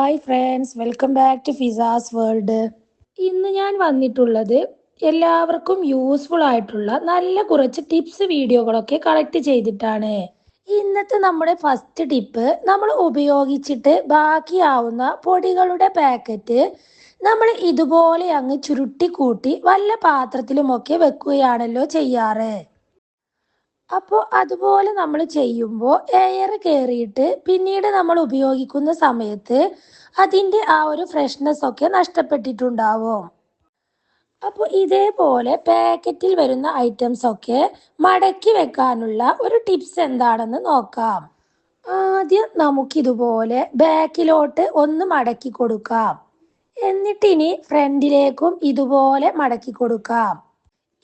Hi friends, welcome back to Fiza's world. ഇന്ന് ഞാൻ വന്നിട്ടുള്ളത് എല്ലാവർക്കും യൂസ്ഫുൾ ആയിട്ടുള്ള നല്ല കുറച്ച് ടിപ്സ് വീഡിയോകളൊക്കെ കളക്ട് ചെയ്തിട്ടാണ്. ഇന്നത്തെ നമ്മുടെ ഫസ്റ്റ് ടിപ്പ്, നമ്മൾ ഉപയോഗിച്ചിട്ട് ബാക്കിയാവുന്ന പൊടികളുടെ പാക്കറ്റ് നമ്മൾ ഇതുപോലെ അങ്ങ് ചുരുട്ടി കൂട്ടി വല്ല പാത്രത്തിലുമൊക്കെ വെക്കുകയാണല്ലോ ചെയ്യാറ്. അപ്പോൾ അതുപോലെ നമ്മൾ ചെയ്യുമ്പോൾ എയർ കയറിയിട്ട് പിന്നീട് നമ്മൾ ഉപയോഗിക്കുന്ന സമയത്ത് അതിൻ്റെ ആ ഒരു ഫ്രഷ്നെസ് ഒക്കെ നഷ്ടപ്പെട്ടിട്ടുണ്ടാവും. അപ്പോൾ ഇതേപോലെ പാക്കറ്റിൽ വരുന്ന ഐറ്റംസ് ഒക്കെ മടക്കി വെക്കാനുള്ള ഒരു ടിപ്സ് എന്താണെന്ന് നോക്കാം. ആദ്യം നമുക്കിതുപോലെ ബാക്കിലോട്ട് ഒന്ന് മടക്കി കൊടുക്കാം. എന്നിട്ടിനി ഫ്രണ്ടിലേക്കും ഇതുപോലെ മടക്കി കൊടുക്കാം.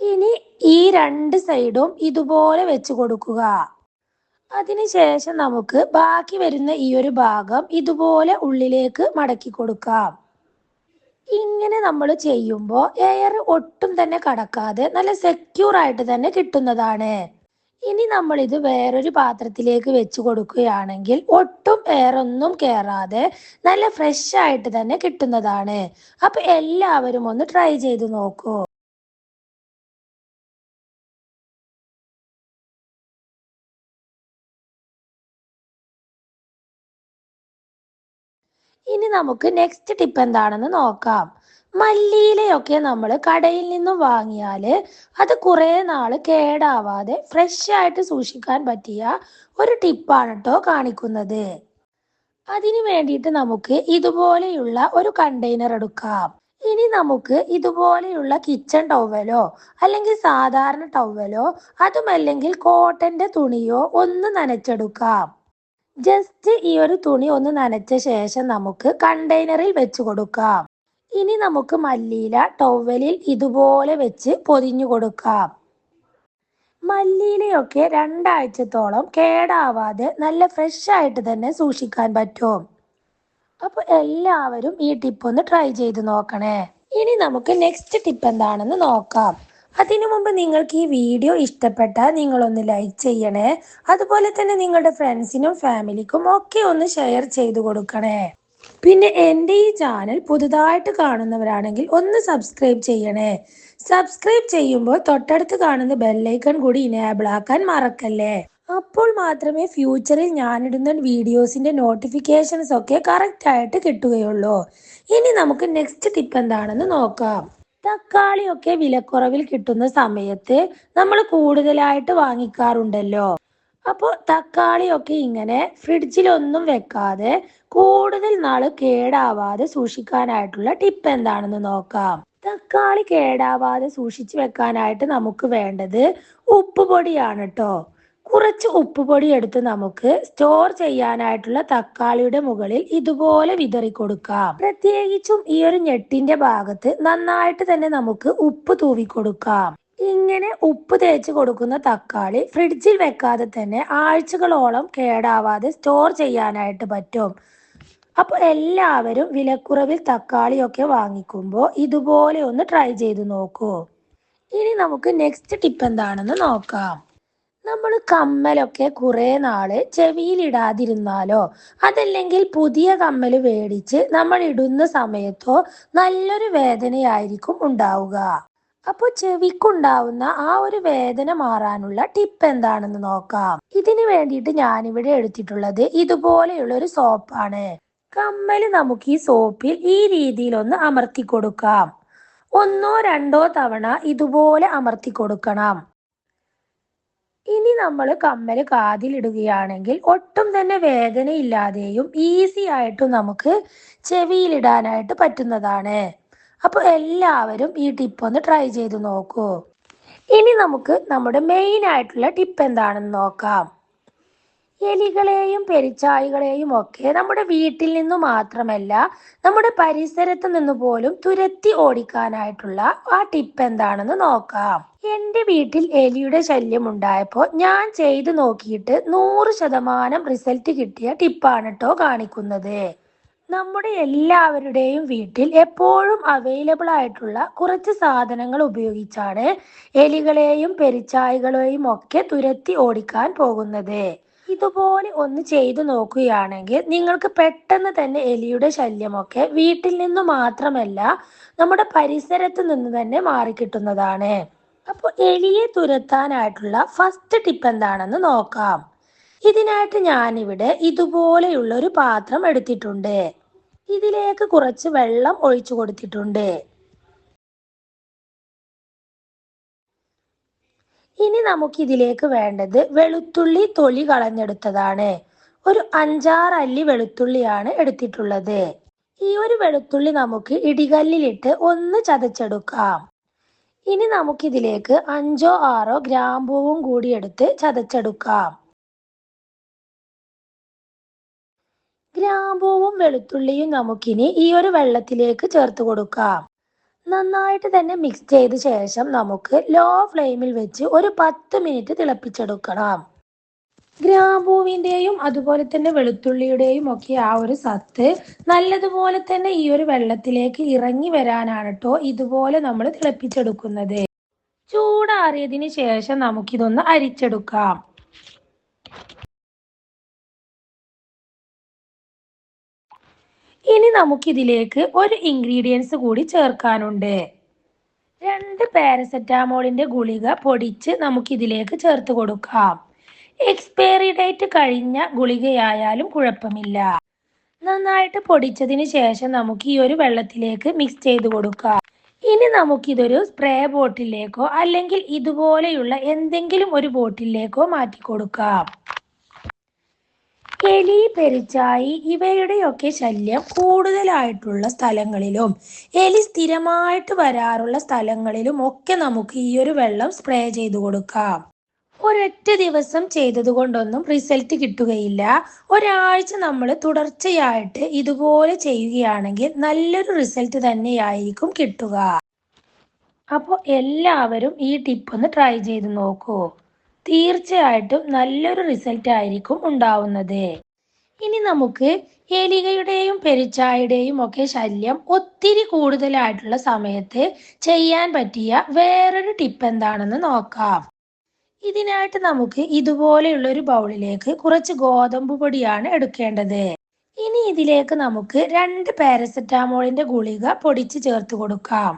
ഇനി ഈ രണ്ട് സൈഡും ഇതുപോലെ വെച്ച് കൊടുക്കുക. അതിനുശേഷം നമുക്ക് ബാക്കി വരുന്ന ഈ ഒരു ഭാഗം ഇതുപോലെ ഉള്ളിലേക്ക് മടക്കി കൊടുക്കാം. ഇങ്ങനെ നമ്മൾ ചെയ്യുമ്പോൾ എയർ ഒട്ടും തന്നെ കടക്കാതെ നല്ല സെക്യൂർ ആയിട്ട് തന്നെ കിട്ടുന്നതാണ്. ഇനി നമ്മൾ ഇത് വേറൊരു പാത്രത്തിലേക്ക് വെച്ച് കൊടുക്കുകയാണെങ്കിൽ ഒട്ടും എയർ ഒന്നും കയറാതെ നല്ല ഫ്രഷ് ആയിട്ട് തന്നെ കിട്ടുന്നതാണ്. അപ്പൊ എല്ലാവരും ഒന്ന് ട്രൈ ചെയ്ത് നോക്കൂ. ഇനി നമുക്ക് നെക്സ്റ്റ് ടിപ്പ് എന്താണെന്ന് നോക്കാം. മല്ലിയിലയൊക്കെ നമ്മൾ കടയിൽ നിന്നും വാങ്ങിയാൽ അത് കുറേ നാൾ കേടാവാതെ ഫ്രഷ് ആയിട്ട് സൂക്ഷിക്കാൻ പറ്റിയ ഒരു ടിപ്പാണ് കേട്ടോ കാണിക്കുന്നത്. അതിനു വേണ്ടിയിട്ട് നമുക്ക് ഇതുപോലെയുള്ള ഒരു കണ്ടെയ്നർ എടുക്കാം. ഇനി നമുക്ക് ഇതുപോലെയുള്ള കിച്ചൺ ടവലോ അല്ലെങ്കിൽ സാധാരണ ടവലോ അതുമല്ലെങ്കിൽ കോട്ടന്റെ തുണിയോ ഒന്ന് നനച്ചെടുക്കാം. ജസ്റ്റ് ഈ ഒരു തുണി ഒന്ന് നനച്ച ശേഷം നമുക്ക് കണ്ടെയ്നറിൽ വെച്ച് കൊടുക്കാം. ഇനി നമുക്ക് മല്ലിയില ടവലിൽ ഇതുപോലെ വെച്ച് പൊതിഞ്ഞു കൊടുക്കാം. മല്ലിയിലയൊക്കെ 2 ആഴ്ചത്തോളം കേടാവാതെ നല്ല ഫ്രഷ് ആയിട്ട് തന്നെ സൂക്ഷിക്കാൻ പറ്റും. അപ്പോൾ എല്ലാവരും ഈ ടിപ്പ് ഒന്ന് ട്രൈ ചെയ്ത് നോക്കണേ. ഇനി നമുക്ക് നെക്സ്റ്റ് ടിപ്പ് എന്താണെന്ന് നോക്കാം. അതിനു മുമ്പ് നിങ്ങൾക്ക് ഈ വീഡിയോ ഇഷ്ടപ്പെട്ടാൽ നിങ്ങളൊന്ന് ലൈക്ക് ചെയ്യണേ. അതുപോലെ തന്നെ നിങ്ങളുടെ ഫ്രണ്ട്സിനും ഫാമിലിക്കും ഒക്കെ ഒന്ന് ഷെയർ ചെയ്ത് കൊടുക്കണേ. പിന്നെ എൻ്റെ ഈ ചാനൽ പുതുതായിട്ട് കാണുന്നവരാണെങ്കിൽ ഒന്ന് സബ്സ്ക്രൈബ് ചെയ്യണേ. സബ്സ്ക്രൈബ് ചെയ്യുമ്പോൾ തൊട്ടടുത്ത് കാണുന്ന ബെല്ലൈക്കൺ കൂടി ഇനേബിൾ ആക്കാൻ മറക്കല്ലേ. അപ്പോൾ മാത്രമേ ഫ്യൂച്ചറിൽ ഞാനിടുന്ന വീഡിയോസിന്റെ നോട്ടിഫിക്കേഷൻസ് ഒക്കെ കറക്റ്റ് ആയിട്ട് കിട്ടുകയുള്ളൂ. ഇനി നമുക്ക് നെക്സ്റ്റ് ടിപ്പ് എന്താണെന്ന് നോക്കാം. തക്കാളിയൊക്കെ വിലക്കുറവിൽ കിട്ടുന്ന സമയത്ത് നമ്മൾ കൂടുതലായിട്ട് വാങ്ങിക്കാറുണ്ടല്ലോ. അപ്പോൾ തക്കാളിയൊക്കെ ഇങ്ങനെ ഫ്രിഡ്ജിലൊന്നും വെക്കാതെ കൂടുതൽ നാൾ കേടാവാതെ സൂക്ഷിക്കാനായിട്ടുള്ള ടിപ്പ് എന്താണെന്ന് നോക്കാം. തക്കാളി കേടാവാതെ സൂക്ഷിച്ചു വെക്കാനായിട്ട് നമുക്ക് വേണ്ടത് ഉപ്പുപൊടിയാണ് കേട്ടോ. കുറച്ച് ഉപ്പുപൊടി എടുത്ത് നമുക്ക് സ്റ്റോർ ചെയ്യാനായിട്ടുള്ള തക്കാളിയുടെ മുകളിൽ ഇതുപോലെ വിതറി കൊടുക്കാം. പ്രത്യേകിച്ചും ഈ ഒരു ഞെട്ടിന്റെ ഭാഗത്ത് നന്നായിട്ട് തന്നെ നമുക്ക് ഉപ്പ് തൂവി കൊടുക്കാം. ഇങ്ങനെ ഉപ്പ് തേച്ച് കൊടുക്കുന്ന തക്കാളി ഫ്രിഡ്ജിൽ വെക്കാതെ തന്നെ ആഴ്ചകളോളം കേടാവാതെ സ്റ്റോർ ചെയ്യാനായിട്ട് പറ്റും. അപ്പോൾ എല്ലാവരും വിലക്കുറവിൽ തക്കാളിയൊക്കെ വാങ്ങിക്കുമ്പോൾ ഇതുപോലെ ഒന്ന് ട്രൈ ചെയ്ത് നോക്കൂ. ഇനി നമുക്ക് നെക്സ്റ്റ് ടിപ്പ് എന്താണെന്ന് നോക്കാം. നമ്മൾ കമ്മലൊക്കെ കുറേ നാള് ചെവിയിലിടാതിരുന്നാലോ അതല്ലെങ്കിൽ പുതിയ കമ്മൽ മേടിച്ച് നമ്മൾ ഇടുന്ന സമയത്തോ നല്ലൊരു വേദനയായിരിക്കും ഉണ്ടാവുക. അപ്പോൾ ചെവിക്കുണ്ടാവുന്ന ആ ഒരു വേദന മാറാനുള്ള ടിപ്പ് എന്താണെന്ന് നോക്കാം. ഇതിന് വേണ്ടിയിട്ട് ഞാനിവിടെ എടുത്തിട്ടുള്ളത് ഇതുപോലെയുള്ള ഒരു സോപ്പാണ്. കമ്മൽ നമുക്ക് ഈ സോപ്പിൽ ഈ രീതിയിലൊന്ന് അമർത്തി കൊടുക്കാം. 1-2 തവണ ഇതുപോലെ അമർത്തി കൊടുക്കണം. ഇനി നമ്മൾ കമ്മൽ കാതിലിടുകയാണെങ്കിൽ ഒട്ടും തന്നെ വേദനയില്ലാതെയും ഈസി ആയിട്ടും നമുക്ക് ചെവിയിലിടാനായിട്ട് പറ്റുന്നതാണ്. അപ്പോൾ എല്ലാവരും ഈ ടിപ്പ് ഒന്ന് ട്രൈ ചെയ്ത് നോക്കൂ. ഇനി നമുക്ക് നമ്മുടെ മെയിൻ ആയിട്ടുള്ള ടിപ്പ് എന്താണെന്ന് നോക്കാം. എലികളെയും പെരിച്ചാഴികളെയും ഒക്കെ നമ്മുടെ വീട്ടിൽ നിന്നു മാത്രമല്ല നമ്മുടെ പരിസരത്ത് നിന്ന് പോലും തുരത്തി ഓടിക്കാനായിട്ടുള്ള ആ ടിപ്പ് എന്താണെന്ന് നോക്കാം. എൻ്റെ വീട്ടിൽ എലിയുടെ ശല്യം ഉണ്ടായപ്പോൾ ഞാൻ ചെയ്തു നോക്കിയിട്ട് 100% റിസൾട്ട് കിട്ടിയ ടിപ്പാണ് കേട്ടോ കാണിക്കുന്നത്. നമ്മുടെ എല്ലാവരുടെയും വീട്ടിൽ എപ്പോഴും അവൈലബിൾ ആയിട്ടുള്ള കുറച്ച് സാധനങ്ങൾ ഉപയോഗിച്ചാണ് എലികളെയും പെരിച്ചാഴികളെയും ഒക്കെ തുരത്തി ഓടിക്കാൻ പോകുന്നത്. ഇതുപോലെ ഒന്ന് ചെയ്തു നോക്കുകയാണെങ്കിൽ നിങ്ങൾക്ക് പെട്ടെന്ന് തന്നെ എലിയുടെ ശല്യമൊക്കെ വീട്ടിൽ നിന്ന് മാത്രമല്ല നമ്മുടെ പരിസരത്ത് നിന്ന് തന്നെ മാറിക്കിട്ടുന്നതാണ്. അപ്പോൾ എലിയെ തുരത്താനായിട്ടുള്ള ഫസ്റ്റ് ടിപ്പ് എന്താണെന്ന് നോക്കാം. ഇതിനായിട്ട് ഞാനിവിടെ ഇതുപോലെയുള്ള ഒരു പാത്രം എടുത്തിട്ടുണ്ട്. ഇതിലേക്ക് കുറച്ച് വെള്ളം ഒഴിച്ചു കൊടുത്തിട്ടുണ്ട്. ഇനി നമുക്കിതിലേക്ക് വേണ്ടത് വെളുത്തുള്ളി തൊലി കളഞ്ഞെടുത്തതാണ്. ഒരു 5-6 അല്ലി വെളുത്തുള്ളിയാണ് എടുത്തിട്ടുള്ളത്. ഈ ഒരു വെളുത്തുള്ളി നമുക്ക് ഇടികല്ലിലിട്ട് ഒന്ന് ചതച്ചെടുക്കാം. ഇനി നമുക്കിതിലേക്ക് 5-6 ഗ്രാമ്പൂവും കൂടി എടുത്ത് ചതച്ചെടുക്കാം. ഗ്രാമ്പൂവും വെളുത്തുള്ളിയും നമുക്കിനി ഈ ഒരു വെള്ളത്തിലേക്ക് ചേർത്ത് കൊടുക്കാം. നന്നായിട്ട് തന്നെ മിക്സ് ചെയ്ത ശേഷം നമുക്ക് ലോ ഫ്ലെയിമിൽ വെച്ച് ഒരു 10 മിനിറ്റ് തിളപ്പിച്ചെടുക്കണം. ഗ്രാമ്പൂവിൻ്റെയും അതുപോലെ തന്നെ വെളുത്തുള്ളിയുടെയും ഒക്കെ ആ ഒരു സത്ത് നല്ലതുപോലെ തന്നെ ഈ ഒരു വെള്ളത്തിലേക്ക് ഇറങ്ങി വരാനാണ് കേട്ടോ ഇതുപോലെ നമ്മൾ തിളപ്പിച്ചെടുക്കുന്നത്. ചൂടാറിയതിന് ശേഷം നമുക്കിതൊന്ന് അരിച്ചെടുക്കാം. ഇനി നമുക്കിതിലേക്ക് ഒരു ഇൻഗ്രീഡിയൻസ് കൂടി ചേർക്കാനുണ്ട്. 2 പാരസെറ്റാമോളിന്റെ ഗുളിക പൊടിച്ച് നമുക്കിതിലേക്ക് ചേർത്ത് കൊടുക്കാം. എക്സ്പയറി ഡേറ്റ് കഴിഞ്ഞ ഗുളികയായാലും കുഴപ്പമില്ല. നന്നായിട്ട് പൊടിച്ചതിന് ശേഷം നമുക്ക് ഈ ഒരു വെള്ളത്തിലേക്ക് മിക്സ് ചെയ്ത് കൊടുക്കാം. ഇനി നമുക്കിതൊരു സ്പ്രേ ബോട്ടിലേക്കോ അല്ലെങ്കിൽ ഇതുപോലെയുള്ള എന്തെങ്കിലും ഒരു ബോട്ടിലേക്കോ മാറ്റി കൊടുക്കാം. എലി, പെരിച്ചാഴി ഇവയുടെയൊക്കെ ശല്യം കൂടുതലായിട്ടുള്ള സ്ഥലങ്ങളിലും എലി സ്ഥിരമായിട്ട് വരാറുള്ള സ്ഥലങ്ങളിലും ഒക്കെ നമുക്ക് ഈ ഒരു വെള്ളം സ്പ്രേ ചെയ്ത് കൊടുക്കാം. ഒരൊറ്റ ദിവസം ചെയ്തത് കൊണ്ടൊന്നും റിസൾട്ട് കിട്ടുകയില്ല. ഒരാഴ്ച നമ്മൾ തുടർച്ചയായിട്ട് ഇതുപോലെ ചെയ്യുകയാണെങ്കിൽ നല്ലൊരു റിസൾട്ട് തന്നെയായിരിക്കും കിട്ടുക. അപ്പോൾ എല്ലാവരും ഈ ടിപ്പ് ഒന്ന് ട്രൈ ചെയ്ത് നോക്കൂ. തീർച്ചയായിട്ടും നല്ലൊരു റിസൾട്ട് ആയിരിക്കും ഉണ്ടാവുന്നത്. ഇനി നമുക്ക് എലികളുടെയും പെരിച്ചാഴിയുടെയും ഒക്കെ ശല്യം ഒത്തിരി കൂടുതലായിട്ടുള്ള സമയത്ത് ചെയ്യാൻ പറ്റിയ വേറൊരു ടിപ്പ് എന്താണെന്ന് നോക്കാം. ഇതിനായിട്ട് നമുക്ക് ഇതുപോലെയുള്ള ഒരു ബൗളിലേക്ക് കുറച്ച് ഗോതമ്പ് പൊടിയാണ് എടുക്കേണ്ടത്. ഇനി ഇതിലേക്ക് നമുക്ക് 2 പാരസെറ്റാമോളിന്റെ ഗുളിക പൊടിച്ച് ചേർത്ത് കൊടുക്കാം.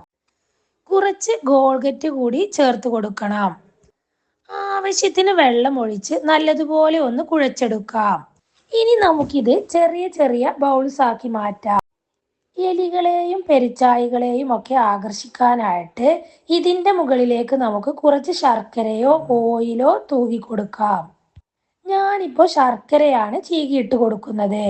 കുറച്ച് ഗോൾഗറ്റ് കൂടി ചേർത്ത് കൊടുക്കണം. ആവശ്യത്തിന് വെള്ളം ഒഴിച്ച് നല്ലതുപോലെ ഒന്ന് കുഴച്ചെടുക്കാം. ഇനി നമുക്കിത് ചെറിയ ചെറിയ ബൗൾസ് ആക്കി മാറ്റാം. എലികളെയും പെരിച്ചാഴികളെയും ഒക്കെ ആകർഷിക്കാനായിട്ട് ഇതിന്റെ മുകളിലേക്ക് നമുക്ക് കുറച്ച് ശർക്കരയോ ഓയിലോ തൂകി കൊടുക്കാം. ഞാനിപ്പോൾ ശർക്കരയാണ് ചീകിയിട്ട് കൊടുക്കുന്നത്.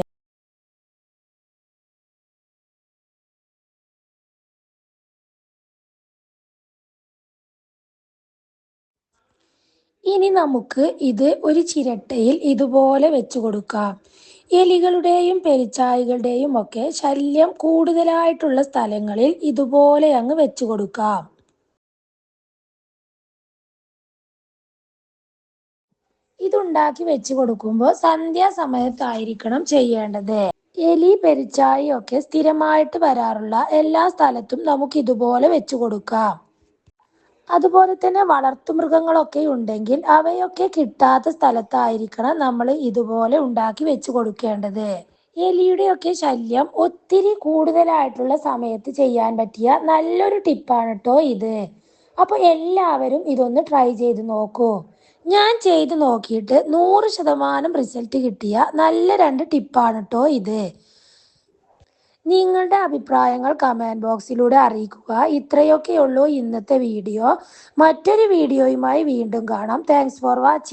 ഇനി നമുക്ക് ഇത് ഒരു ചിരട്ടയിൽ ഇതുപോലെ വെച്ച് കൊടുക്കാം. എലികളുടെയും പെരിച്ചാഴികളുടെയും ഒക്കെ ശല്യം കൂടുതലായിട്ടുള്ള സ്ഥലങ്ങളിൽ ഇതുപോലെ അങ്ങ് വെച്ച് കൊടുക്കാം. ഇതുണ്ടാക്കി വെച്ച് കൊടുക്കുമ്പോൾ സന്ധ്യാസമയത്തായിരിക്കണം ചെയ്യേണ്ടത്. എലി, പെരിച്ചാഴി ഒക്കെ സ്ഥിരമായിട്ട് വരാറുള്ള എല്ലാ സ്ഥലത്തും നമുക്ക് ഇതുപോലെ വെച്ച് കൊടുക്കാം. അതുപോലെ തന്നെ വളർത്തുമൃഗങ്ങളൊക്കെ ഉണ്ടെങ്കിൽ അവയൊക്കെ കിട്ടാത്ത സ്ഥലത്തായിരിക്കണം നമ്മൾ ഇതുപോലെ ഉണ്ടാക്കി വെച്ച് കൊടുക്കേണ്ടത്. എലിയുടെയൊക്കെ ശല്യം ഒത്തിരി കൂടുതലായിട്ടുള്ള സമയത്ത് ചെയ്യാൻ പറ്റിയ നല്ലൊരു ടിപ്പാണ് കേട്ടോ ഇത്. അപ്പോൾ എല്ലാവരും ഇതൊന്ന് ട്രൈ ചെയ്ത് നോക്കൂ. ഞാൻ ചെയ്ത് നോക്കിയിട്ട് 100% റിസൾട്ട് കിട്ടിയ നല്ല 2 ടിപ്പാണ് കേട്ടോ ഇത്. നിങ്ങളുടെ അഭിപ്രായങ്ങൾ കമൻറ്റ് ബോക്സിലൂടെ അറിയിക്കുക. ഇത്രയൊക്കെയുള്ളൂ ഇന്നത്തെ വീഡിയോ. മറ്റൊരു വീഡിയോയുമായി വീണ്ടും കാണാം. Thanks for watching.